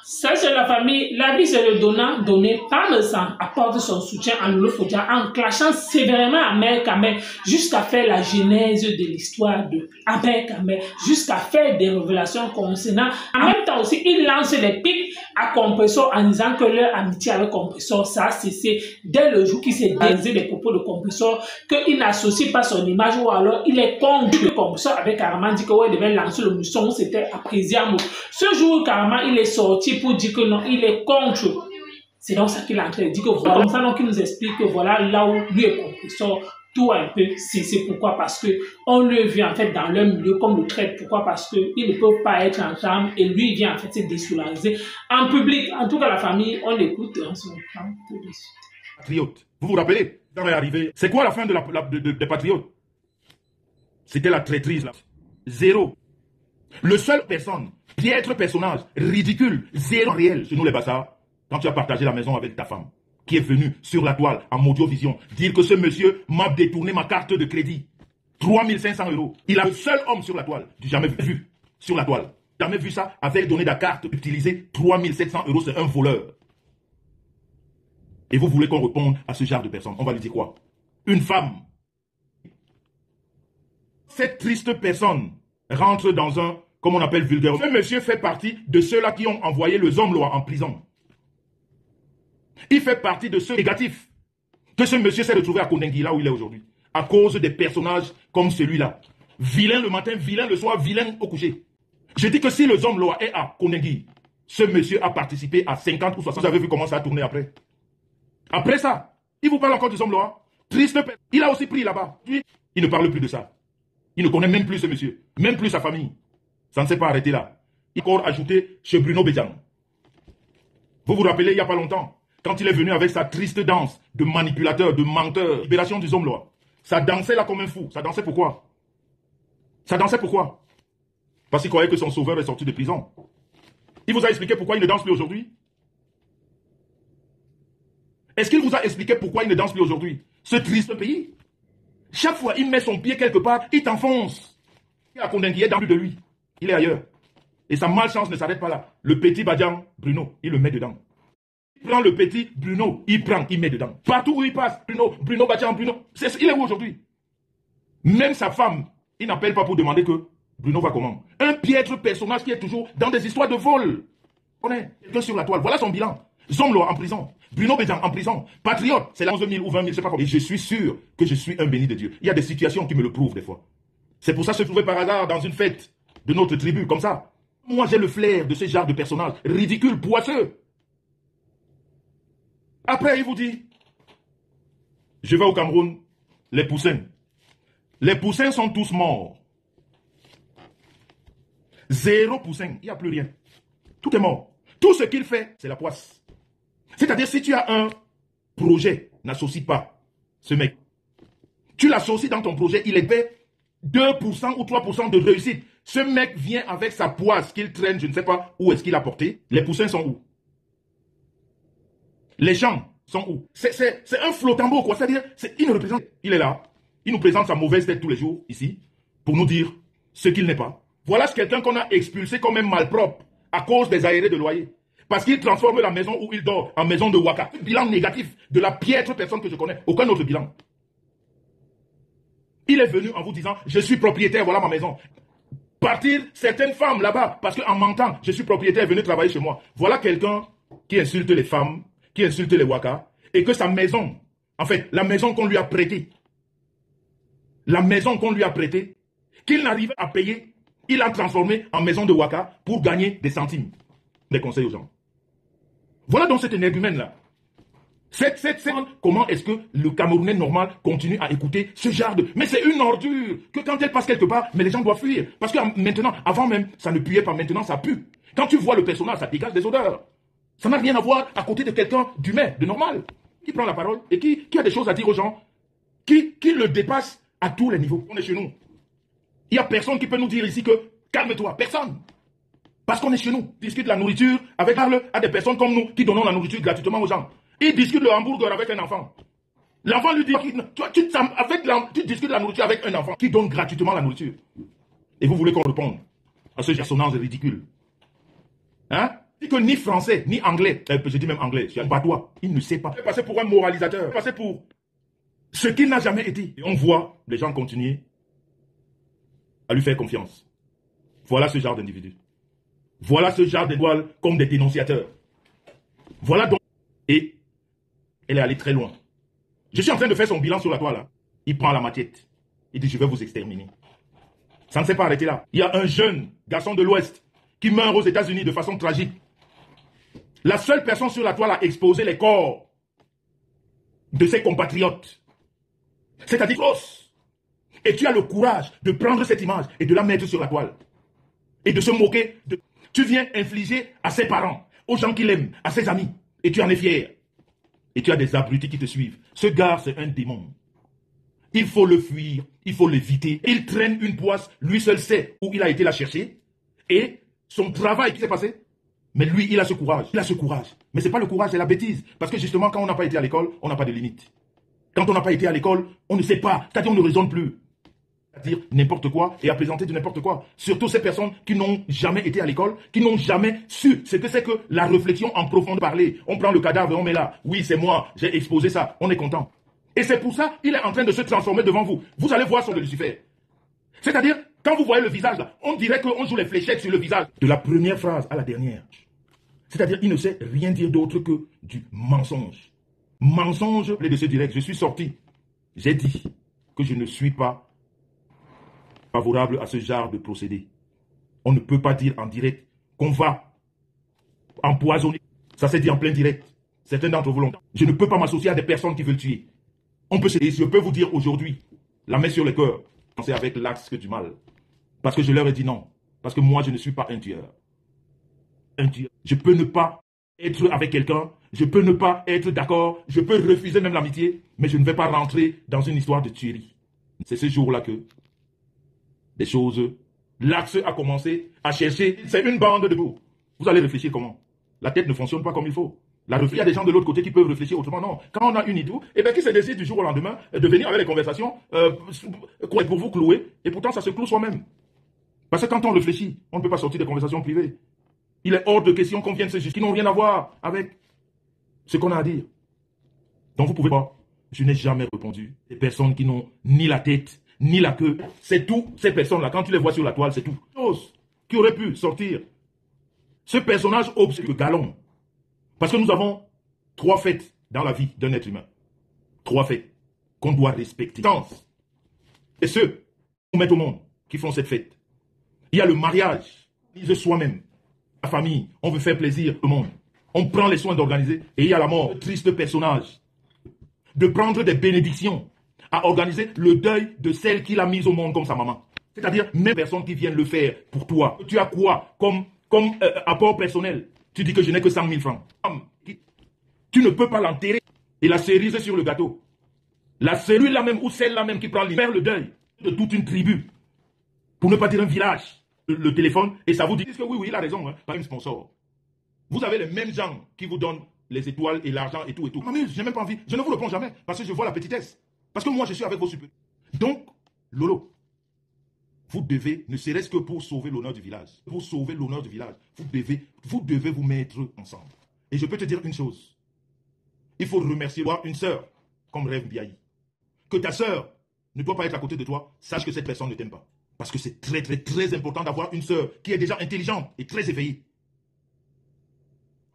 Ça, c'est la famille. La vie, c'est le donnant, donné par le sang, apporte son soutien en le faisant, en clashant sévèrement Abel Kamel, jusqu'à faire la genèse de l'histoire de Abel Kamel, jusqu'à faire des révélations concernant. En même temps aussi, il lance des pics à Compressor en disant que leur amitié avec Compressor, ça a cessé dès le jour qu'il s'est dérisé des propos de Compressor, qu'il n'associe pas son image ou alors il est contre que Compressor avait carrément dit que ouais, il devait lancer le mousson, c'était à Présiamo. Ce jour, carrément, il est sorti pour dire que non, il est contre. C'est donc ça qu'il a dit que voilà, comme ça, donc il nous explique que voilà là où lui est Compressor, tout un peu, c'est pourquoi, parce que on le vit en fait dans leur milieu comme le traite. Pourquoi? Parce que ils ne peuvent pas être ensemble et lui il vient en fait se désolariser en public. En tout cas, la famille, on l'écoute et on se reprend tout de suite. Patriotes. Vous vous rappelez, quand on est arrivé, c'est quoi la fin des patriotes? C'était la traîtrise là. Zéro. Le seul personne, piètre personnage, ridicule, zéro réel chez nous les bassards, quand tu as partagé la maison avec ta femme, qui est venu sur la toile, en Audiovision, dire que ce monsieur m'a détourné ma carte de crédit. 3500 €. Il a le seul homme sur la toile. J'ai jamais vu sur la toile. Jamais vu ça. Avait donné la carte utilisée 3700 €. C'est un voleur. Et vous voulez qu'on réponde à ce genre de personne? On va lui dire quoi? Une femme. Cette triste personne rentre dans un, comme on appelle vulgaire. Ce monsieur fait partie de ceux-là qui ont envoyé le Zomloa en prison. Il fait partie de ceux négatifs que ce monsieur s'est retrouvé à Kondengi, là où il est aujourd'hui, à cause des personnages comme celui-là. Vilain le matin, vilain le soir, vilain au coucher. Je dis que si le Zomloa est à Kondengi, ce monsieur a participé à 50 ou 60. Vous avez vu comment ça a tourné après? Après ça, il vous parle encore du Zomloa. Triste personne. Il a aussi pris là-bas. Il ne parle plus de ça. Il ne connaît même plus ce monsieur, même plus sa famille. Ça ne s'est pas arrêté là. Il a encore ajouté chez Bruno Bédian. Vous vous rappelez, il n'y a pas longtemps, quand il est venu avec sa triste danse de manipulateur, de menteur, libération du Zomloa. Ça dansait là comme un fou. Ça dansait pourquoi? Ça dansait pourquoi? Parce qu'il croyait que son sauveur est sorti de prison. Il vous a expliqué pourquoi il ne danse plus aujourd'hui? Est-ce qu'il vous a expliqué pourquoi il ne danse plus aujourd'hui? Ce triste pays. Chaque fois il met son pied quelque part, il t'enfonce. Il a condamné dans plus de lui. Il est ailleurs. Et sa malchance ne s'arrête pas là. Le petit Badian, Bruno, il le met dedans. Il prend le petit Bruno, il met dedans. Partout où il passe, Bruno Badian, Bruno. Il est où aujourd'hui? Même sa femme, il n'appelle pas pour demander que Bruno va comment. Un piètre personnage qui est toujours dans des histoires de vol. On est quelqu'un sur la toile. Voilà son bilan. Zomloa en prison. Bruno Bédian en prison. Patriote, c'est là 11 000 ou 20 000, je sais pas comment. Et je suis sûr que je suis un béni de Dieu. Il y a des situations qui me le prouvent des fois. C'est pour ça que je trouvais par hasard dans une fête de notre tribu, comme ça. Moi, j'ai le flair de ce genre de personnage ridicule, poisseux. Après, il vous dit, je vais au Cameroun, les poussins. Les poussins sont tous morts. 0 poussin, il n'y a plus rien. Tout est mort. Tout ce qu'il fait, c'est la poisse. C'est-à-dire, si tu as un projet, n'associe pas ce mec. Tu l'associes dans ton projet, il est fait 2% ou 3% de réussite. Ce mec vient avec sa poisse qu'il traîne, je ne sais pas où est-ce qu'il a porté. Les poussins sont où? Les champs sont où? C'est un flottambeau, quoi. C'est-à-dire, il nous représente, il est là. Il nous présente sa mauvaise tête tous les jours, ici, pour nous dire ce qu'il n'est pas. Voilà quelqu'un qu'on a expulsé comme un malpropre à cause des aérés de loyer. Parce qu'il transforme la maison où il dort en maison de waka. Bilan négatif de la piètre personne que je connais. Aucun autre bilan. Il est venu en vous disant, je suis propriétaire, voilà ma maison. Partir certaines femmes là-bas, parce qu'en mentant, je suis propriétaire, venez travailler chez moi. Voilà quelqu'un qui insulte les femmes, qui insulte les waka, et que sa maison, en fait, la maison qu'on lui a prêtée, qu'il n'arrive à payer, il l'a transformée en maison de waka pour gagner des centimes. Des conseils aux gens. Voilà donc cet énergumène-là. Comment est-ce que le Camerounais normal continue à écouter ce genre de... Mais c'est une ordure que quand elle passe quelque part, mais les gens doivent fuir. Parce que maintenant, avant même, ça ne puait pas. Maintenant, ça pue. Quand tu vois le personnage, ça dégage des odeurs. Ça n'a rien à voir à côté de quelqu'un d'humain, de normal, qui prend la parole et qui a des choses à dire aux gens, qui le dépasse à tous les niveaux. On est chez nous. Il n'y a personne qui peut nous dire ici que calme-toi. Personne. Parce qu'on est chez nous, discute de la nourriture avec à des personnes comme nous qui donnons la nourriture gratuitement aux gens. Il discute le hamburger avec un enfant. L'enfant lui dit, tu discutes de la nourriture avec un enfant qui donne gratuitement la nourriture. Et vous voulez qu'on réponde à ce personnage ridicule. Hein? Que ni français, ni anglais, je dis même anglais, je suis un patois, il ne sait pas. Il est passé pour un moralisateur, il est passé pour ce qu'il n'a jamais été. Et on voit les gens continuer à lui faire confiance. Voilà ce genre d'individu. Voilà ce genre d'étoiles comme des dénonciateurs. Voilà donc. Et elle est allée très loin. Je suis en train de faire son bilan sur la toile. Là. Il prend la machette. Il dit, je vais vous exterminer. Ça ne s'est pas arrêté là. Il y a un jeune garçon de l'Ouest qui meurt aux États-Unis de façon tragique. La seule personne sur la toile a exposé les corps de ses compatriotes. C'est-à-dire, et tu as le courage de prendre cette image et de la mettre sur la toile. Et de se moquer. Tu viens infliger à ses parents, aux gens qu'il aime, à ses amis. Et tu en es fier. Et tu as des abrutis qui te suivent. Ce gars, c'est un démon. Il faut le fuir, il faut l'éviter. Il traîne une poisse, lui seul sait où il a été la chercher. Et son travail qui s'est passé. Mais lui, il a ce courage. Il a ce courage. Mais ce n'est pas le courage, c'est la bêtise. Parce que justement, quand on n'a pas été à l'école, on n'a pas de limite. Quand on n'a pas été à l'école, on ne sait pas. C'est-à-dire, on ne raisonne plus. C'est-à-dire n'importe quoi et à présenter de n'importe quoi. Surtout ces personnes qui n'ont jamais été à l'école, qui n'ont jamais su ce que c'est que la réflexion en profondeur parler. On prend le cadavre et on met là. Oui, c'est moi, j'ai exposé ça. On est content. Et c'est pour ça qu'il est en train de se transformer devant vous. Vous allez voir son de Lucifer. C'est-à-dire, quand vous voyez le visage là, on dirait qu'on joue les fléchettes sur le visage. De la première phrase à la dernière. C'est-à-dire, il ne sait rien dire d'autre que du mensonge. Mensonge de ce direct. Je suis sorti. J'ai dit que je ne suis pas favorable à ce genre de procédé. On ne peut pas dire en direct qu'on va empoisonner. Ça s'est dit en plein direct. Certains d'entre vous l'ont. Je ne peux pas m'associer à des personnes qui veulent tuer. On peut se dire, je peux vous dire aujourd'hui, la main sur le cœur, c'est avec l'axe du mal. Parce que je leur ai dit non. Parce que moi, je ne suis pas un tueur. Un tueur. Je peux ne pas être avec quelqu'un, je peux ne pas être d'accord, je peux refuser même l'amitié, mais je ne vais pas rentrer dans une histoire de tuerie. C'est ce jour-là que des choses, l'axe a commencé à chercher, c'est une bande de vous. Vous allez réfléchir comment? La tête ne fonctionne pas comme il faut. Il y a des gens de l'autre côté qui peuvent réfléchir autrement. Non, quand on a une idée, et bien qui se décide du jour au lendemain de venir avec les conversations pour vous clouer, et pourtant ça se cloue soi-même. Parce que quand on réfléchit, on ne peut pas sortir des conversations privées. Il est hors de question qu'on vienne se justifier, qui n'ont rien à voir avec ce qu'on a à dire. Donc vous pouvez pas. Je n'ai jamais répondu. Des personnes qui n'ont ni la tête, ni la queue. C'est tout, ces personnes-là, quand tu les vois sur la toile, c'est tout. Chose qui aurait pu sortir. Ce personnage obscur, le galon. Parce que nous avons 3 fêtes dans la vie d'un être humain. 3 fêtes qu'on doit respecter. Et ceux qui mettent au monde, qui font cette fête. Il y a le mariage, de soi-même, la famille, on veut faire plaisir au monde. On prend les soins d'organiser. Et il y a la mort, le triste personnage. De prendre des bénédictions à organiser le deuil de celle qui l'a mise au monde comme sa maman. C'est-à-dire, même personnes qui viennent le faire pour toi. Tu as quoi comme apport personnel? Tu dis que je n'ai que 100 000 francs. Tu ne peux pas l'enterrer et la cerise sur le gâteau. Celui-là même ou celle-là même qui prend le deuil de toute une tribu. Pour ne pas dire un village. Le téléphone et ça vous dit que oui, il a raison, hein, pas une sponsor. Vous avez les mêmes gens qui vous donnent les étoiles et l'argent et tout et tout. Mais je n'ai même pas envie. Je ne vous le prends jamais parce que je vois la petitesse. Parce que moi, je suis avec vos supérieurs. Donc, Lolo, vous devez, ne serait-ce que pour sauver l'honneur du village, pour sauver l'honneur du village, vous devez vous mettre ensemble. Et je peux te dire une chose. Il faut remercier une sœur comme Rêve Biaï. Que ta sœur ne doit pas être à côté de toi, sache que cette personne ne t'aime pas. Parce que c'est très, très, très important d'avoir une sœur qui est déjà intelligente et très éveillée.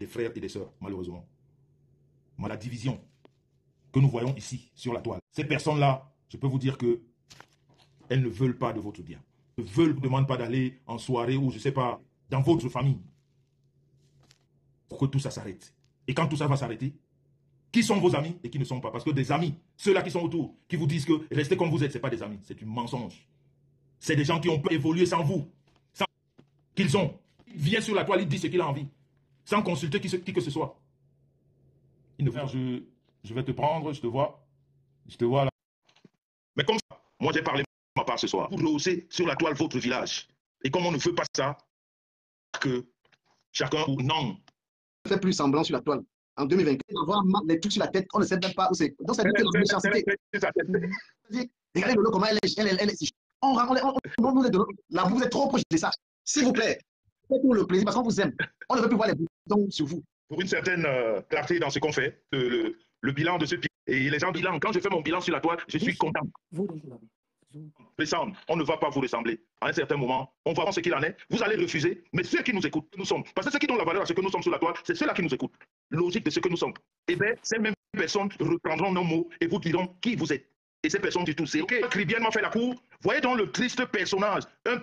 Des frères et des sœurs, malheureusement. Mais la division que nous voyons ici, sur la toile, ces personnes-là, je peux vous dire que elles ne veulent pas de votre bien. Elles ne vous demandent pas d'aller en soirée ou, je ne sais pas, dans votre famille. Pour que tout ça s'arrête. Et quand tout ça va s'arrêter, qui sont vos amis et qui ne sont pas? Parce que des amis, ceux-là qui sont autour, qui vous disent que restez comme vous êtes, ce n'est pas des amis, c'est un mensonge. C'est des gens qui ont évolué sans vous. Sans qu'ils ont. Il vient sur la toile, il dit ce qu'il a envie. Sans consulter qui que ce soit. Il ne faut... Je vais te prendre, je te vois. Je te vois là. Mais comme ça, moi j'ai parlé de ma part ce soir. Vous rehausser sur la toile votre village. Et comme on ne veut pas ça, que chacun ou non. Ne fait plus semblant sur la toile. En 2024, on va avoir les trucs sur la tête, on ne sait même pas où c'est. Donc c'est la méchanceté. Regardez Lolo comment elle est. Là, vous êtes trop proche de ça. S'il vous plaît, faites pour le plaisir parce qu'on vous aime. On ne veut plus voir les bouts. Donc, sur vous. Pour une certaine clarté dans ce qu'on fait, le bilan de ce pays. Et les gens bilan, quand je fais mon bilan sur la toile, je suis content. Descendre, on ne va pas vous ressembler. À un certain moment, on va voir ce qu'il en est. Vous allez refuser, mais ceux qui nous écoutent, nous sommes. Parce que ceux qui donnent la valeur à ce que nous sommes sur la toile, c'est ceux-là qui nous écoutent. Logique de ce que nous sommes. Et bien, ces mêmes personnes reprendront nos mots et vous diront qui vous êtes. Et ces personnes du tout, c'est OK. Cribienne m'a fait la cour. Voyez donc le triste personnage. Comme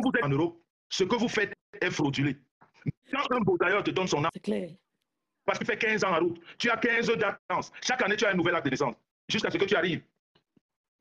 vous êtes en Europe, ce que vous faites est fraudulé. Quand un beau tailleur te donne son âme, c'est clair. Parce qu'il fait 15 ans en route, tu as 15 heures d'attente. Chaque année, tu as un nouvel acte de naissance. Jusqu'à ce que tu arrives.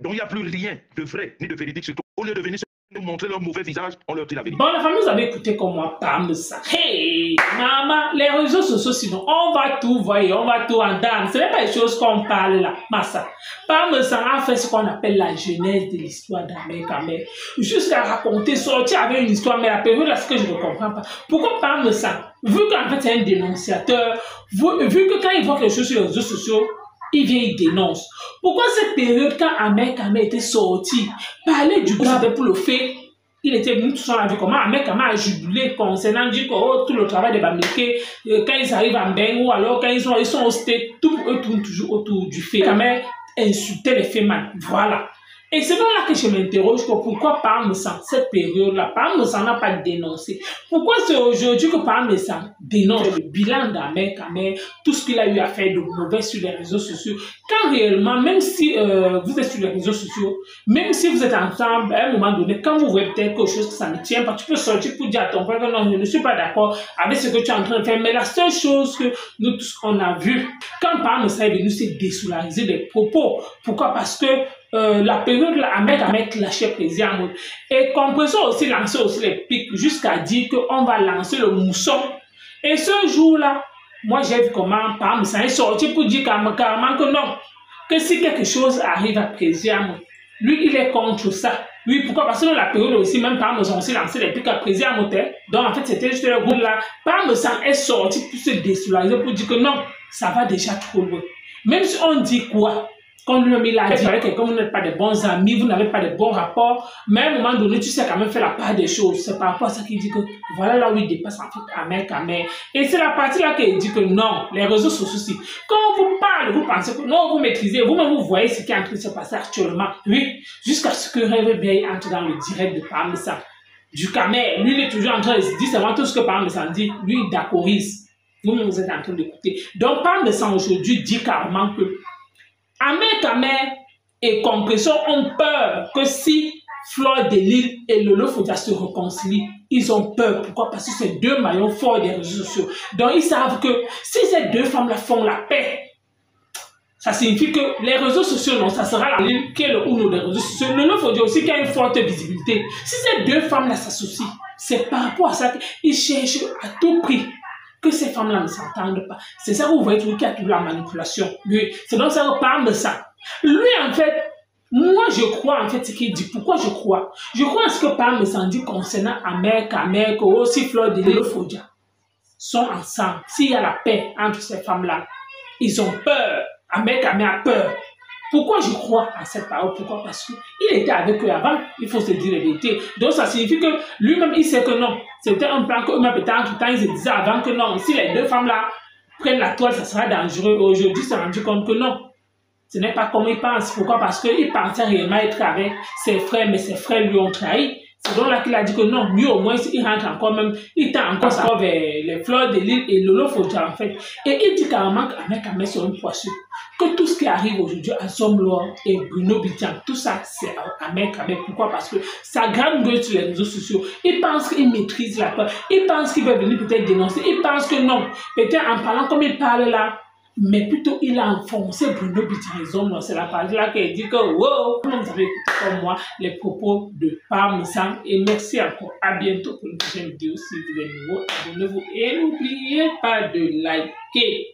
Donc, il n'y a plus rien de vrai ni de véridique sur toi. Au lieu de venir nous montrer leur mauvais visage, on leur dit la vérité. Bon, la famille, vous avez écouté comme moi parle de ça. Hey, maman, les réseaux sociaux, sinon, on va tout voir, on va tout entendre. Ce n'est pas les choses qu'on parle là, massa. Parle de ça, a fait ce qu'on appelle la genèse de l'histoire d'Amérique. Jusqu'à raconter, sortir avec une histoire, mais la période là, ce que je ne comprends pas. Pourquoi parle de ça? Vu qu'en fait, c'est un dénonciateur, vu que quand il voit quelque chose sur les réseaux sociaux, il vient, il dénonce. Pourquoi cette période, quand Ahmed Kamé était sorti, parler du gars pour le fait, il était venu tout seul avec comment Ahmed Kamé a jubilé concernant du coup, tout le travail de Bamileke, quand ils arrivent en Beng ou alors quand ils sont au stade, tout eux tourne toujours autour du fait. Kamé insultait les femmes. Voilà. Et c'est là que je m'interroge pourquoi Parmesan, cette période-là, Parmesan n'a pas dénoncé. Pourquoi c'est aujourd'hui que Parmesan dénonce le bilan d'Ahmed Kamé, tout ce qu'il a eu à faire de mauvais sur les réseaux sociaux, quand réellement, même si vous êtes sur les réseaux sociaux, même si vous êtes ensemble, à un moment donné, quand vous voyez peut-être quelque chose que ça ne tient pas, tu peux sortir pour dire à ton frère que non, je ne suis pas d'accord avec ce que tu es en train de faire. Mais la seule chose que nous tous on a vu, quand Parmesan est venu se désolariser des propos, pourquoi? Parce que la période là, Ahmed Kamé lâchait président et Compression aussi lançait aussi les pics jusqu'à dire qu'on va lancer le mousson. Et ce jour-là, moi j'ai vu comment Parmesan est sorti pour dire carrément que non, que si quelque chose arrive à président, lui il est contre ça. Oui, pourquoi? Parce que dans la période aussi, même Parmesan aussi lancé les pics à président. Donc en fait c'était juste le groupe là. Parmesan est sorti pour se désolariser pour dire que non, ça va déjà trop loin. Même si on dit quoi? Quand lui-même il a dit avec quelqu'un, vous n'êtes pas de bons amis, vous n'avez pas de bons rapports, mais à un moment donné, tu sais quand même faire la part des choses. C'est par rapport à ça qu'il dit que voilà là où il dépasse en fait Ahmed Kamé. Et c'est la partie là qu'il dit que non, les réseaux sociaux aussi. Quand on vous parle, vous pensez que non, vous maîtrisez, vous-même vous voyez ce qui est en train de se passer actuellement. Oui, jusqu'à ce que Rêve Bay entre dans le direct de Parmesan. Du Kamé, lui il est toujours en train de se dire seulement tout ce que Parmesan dit, lui il d'accorise. Vous-même vous êtes en train d'écouter. Donc Parmesan aujourd'hui dit carrément que Ahmed Kamé et Compression ont peur que si Fleur de Lille et Lolo Fodja se réconcilient, ils ont peur. Pourquoi? Parce que c'est deux maillons forts des réseaux sociaux. Donc ils savent que si ces deux femmes-là font la paix, ça signifie que les réseaux sociaux, non, ça sera la ligne qui est le uno des réseaux sociaux. Lolo Fodja aussi qui a une forte visibilité. Si ces deux femmes-là s'associent, c'est par rapport à ça qu'ils cherchent à tout prix que ces femmes-là ne s'entendent pas. C'est ça que vous voyez toujours qu'il y a toute la manipulation. Lui, c'est donc ça qu'on parle de ça. Lui, en fait, moi, je crois en fait ce qu'il dit. Pourquoi je crois? Je crois à ce que Parmesan dit concernant Ahmed Kamé, que aussi Fleur de Lolo Fodja sont ensemble. S'il y a la paix entre ces femmes-là, ils ont peur. Ahmed Kamé a peur. Pourquoi je crois à cette parole? Pourquoi? Parce qu'il était avec eux avant, il faut se dire la vérité. Donc ça signifie que lui-même, il sait que non. C'était un plan qu'eux-mêmes, peut-être entre temps, ils se disaient avant que non. Si les deux femmes-là prennent la toile, ça sera dangereux. Aujourd'hui, ils se sont rendus compte que non. Ce n'est pas comme ils pensent. Pourquoi? Parce qu'il pensait réellement être avec ses frères, mais ses frères lui ont trahi. C'est donc là qu'il a dit que non, mieux au moins, il rentre encore même, il tend encore ça vers les Fleurs de Lille et Lolo Fodja en fait. Et il dit carrément qu'Ahmed Kamé sur une poissure. Que tout ce qui arrive aujourd'hui à Zomlor et Bruno Bitian, tout ça, c'est Ahmed Kamé. Pourquoi? Parce que sa grande gueule sur les réseaux sociaux, il pense qu'il maîtrise la peur. Il pense qu'il va venir peut-être dénoncer. Il pense que non. Peut-être en parlant comme il parle là, mais plutôt il a enfoncé Bruno Bitian. C'est la partie là qu'il dit que wow, vous avez écouté comme moi les propos de Parmesan. Et merci encore. À bientôt pour une prochaine vidéo. Si vous êtes nouveau, abonnez-vous et n'oubliez pas de liker.